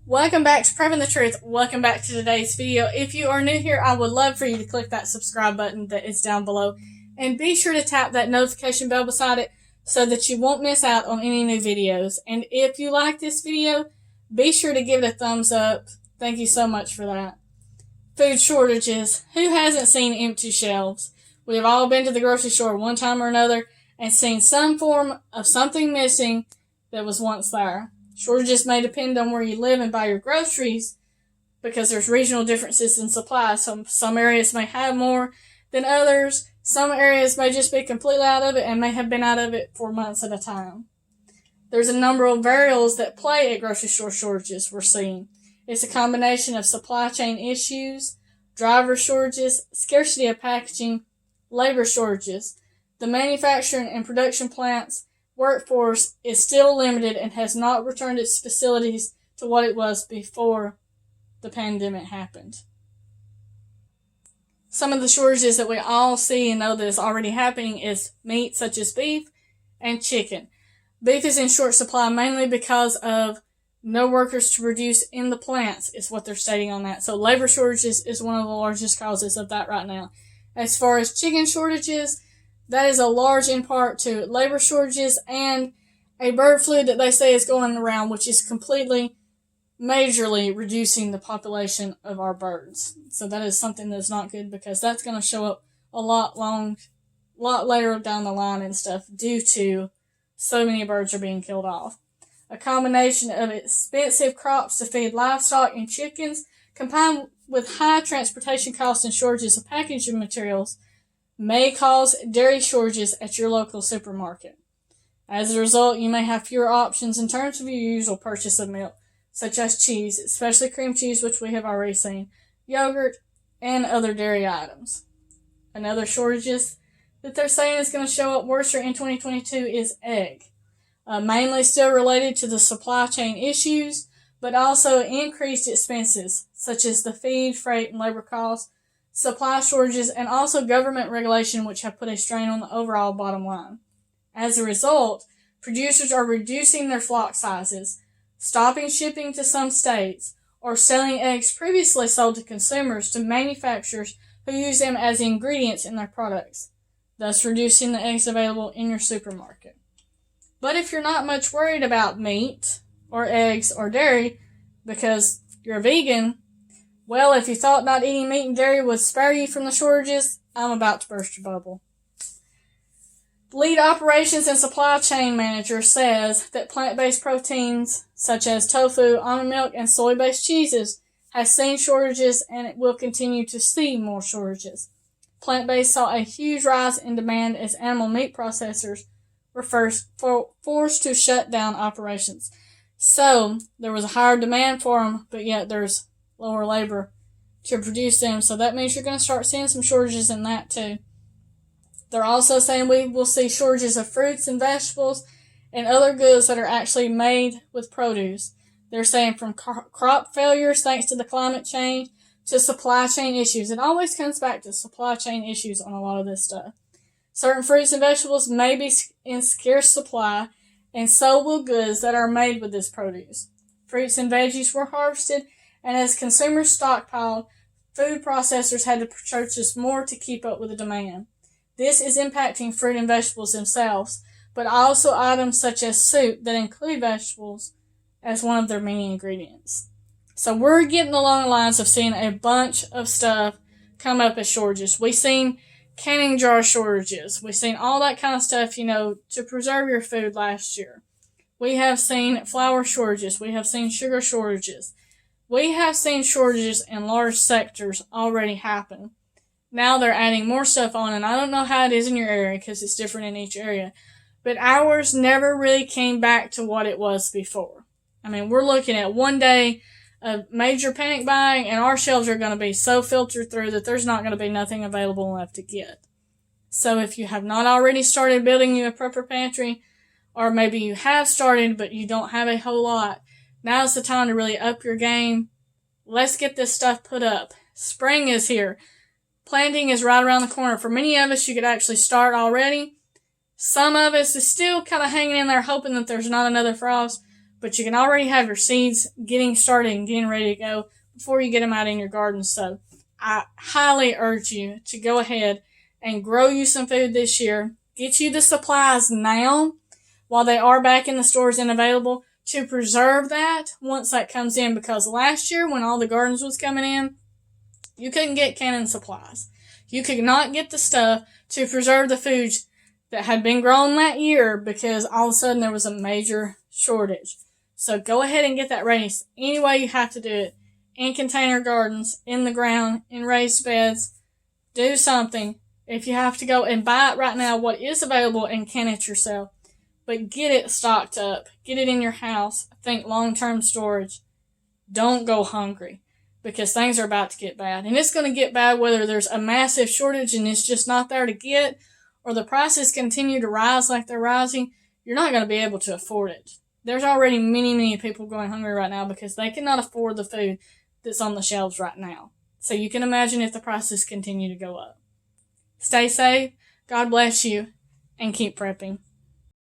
Welcome back to Prepping the Truth. Welcome back to today's video. If you are new here, I would love for you to click that subscribe button that is down below. And be sure to tap that notification bell beside it so that you won't miss out on any new videos. And if you like this video, be sure to give it a thumbs up. Thank you so much for that. Food shortages. Who hasn't seen empty shelves? We have all been to the grocery store one time or another and seen some form of something missing that was once there. Shortages may depend on where you live and buy your groceries because there's regional differences in supply. Some areas may have more than others. Some areas may just be completely out of it and may have been out of it for months at a time. There's a number of variables that play at grocery store shortages we're seeing. It's a combination of supply chain issues, driver shortages, scarcity of packaging, labor shortages. The manufacturing and production plants workforce is still limited and has not returned its facilities to what it was before the pandemic happened. Some of the shortages that we all see and know that is already happening is meat such as beef and chicken. Beef is in short supply mainly because of no workers to produce in the plants is what they're stating on that. So labor shortages is one of the largest causes of that right now. As far as chicken shortages, that is a large in part to labor shortages and a bird flu that they say is going around, which is completely, majorly reducing the population of our birds. So that is something that's not good because that's going to show up a lot later down the line and stuff due to so many birds are being killed off. A combination of expensive crops to feed livestock and chickens combined with high transportation costs and shortages of packaging materials may cause dairy shortages at your local supermarket. As a result, you may have fewer options in terms of your usual purchase of milk, such as cheese, especially cream cheese, which we have already seen, yogurt, and other dairy items. Another shortages that they're saying is going to show up worse in 2022 is egg. Mainly still related to the supply chain issues, but also increased expenses, such as the feed, freight, and labor costs, supply shortages, and also government regulation, which have put a strain on the overall bottom line. As a result, producers are reducing their flock sizes, stopping shipping to some states, or selling eggs previously sold to consumers to manufacturers who use them as ingredients in their products, thus reducing the eggs available in your supermarket. But if you're not much worried about meat or eggs or dairy because you're a vegan, well, if you thought not eating meat and dairy would spare you from the shortages, I'm about to burst your bubble. Lead operations and supply chain manager says that plant-based proteins such as tofu, almond milk, and soy-based cheeses has seen shortages and it will continue to see more shortages. Plant-based saw a huge rise in demand as animal meat processors were forced to shut down operations. So there was a higher demand for them, but yet there's lower labor to produce them. So that means you're going to start seeing some shortages in that too. They're also saying we will see shortages of fruits and vegetables and other goods that are actually made with produce. They're saying from crop failures thanks to the climate change to supply chain issues. It always comes back to supply chain issues on a lot of this stuff. Certain fruits and vegetables may be in scarce supply, and so will goods that are made with this produce. Fruits and veggies were harvested, and as consumers stockpiled, food processors had to purchase more to keep up with the demand. This is impacting fruit and vegetables themselves, but also items such as soup that include vegetables as one of their main ingredients. So we're getting along the lines of seeing a bunch of stuff come up as shortages. We've seen canning jar shortages. We've seen all that kind of stuff, to preserve your food last year. We have seen flour shortages. We have seen sugar shortages. We have seen shortages in large sectors already happen. Now they're adding more stuff on, and I don't know how it is in your area because it's different in each area, but ours never really came back to what it was before. I mean, we're looking at one day of major panic buying, and our shelves are going to be so filtered through that there's not going to be nothing available left to get. So if you have not already started building you a prepper pantry, or maybe you have started but you don't have a whole lot, now's the time to really up your game. Let's get this stuff put up. Spring is here. Planting is right around the corner. For many of us, you could actually start already. Some of us is still kind of hanging in there hoping that there's not another frost. but you can already have your seeds getting started and getting ready to go before you get them out in your garden. So I highly urge you to go ahead and grow you some food this year. Get you the supplies now while they are back in the stores and available to preserve that once that comes in, because last year when all the gardens was coming in, you couldn't get canned supplies. You could not get the stuff to preserve the foods that had been grown that year because all of a sudden there was a major shortage. So go ahead and get that ready any way you have to do it. In container gardens, in the ground, in raised beds. Do something. If you have to go and buy it right now, what is available, and can it yourself. But get it stocked up. Get it in your house. Think long-term storage. Don't go hungry, because things are about to get bad. And it's going to get bad whether there's a massive shortage and it's just not there to get, or the prices continue to rise like they're rising. You're not going to be able to afford it. There's already many, many people going hungry right now because they cannot afford the food that's on the shelves right now. So you can imagine if the prices continue to go up. Stay safe, God bless you, and keep prepping.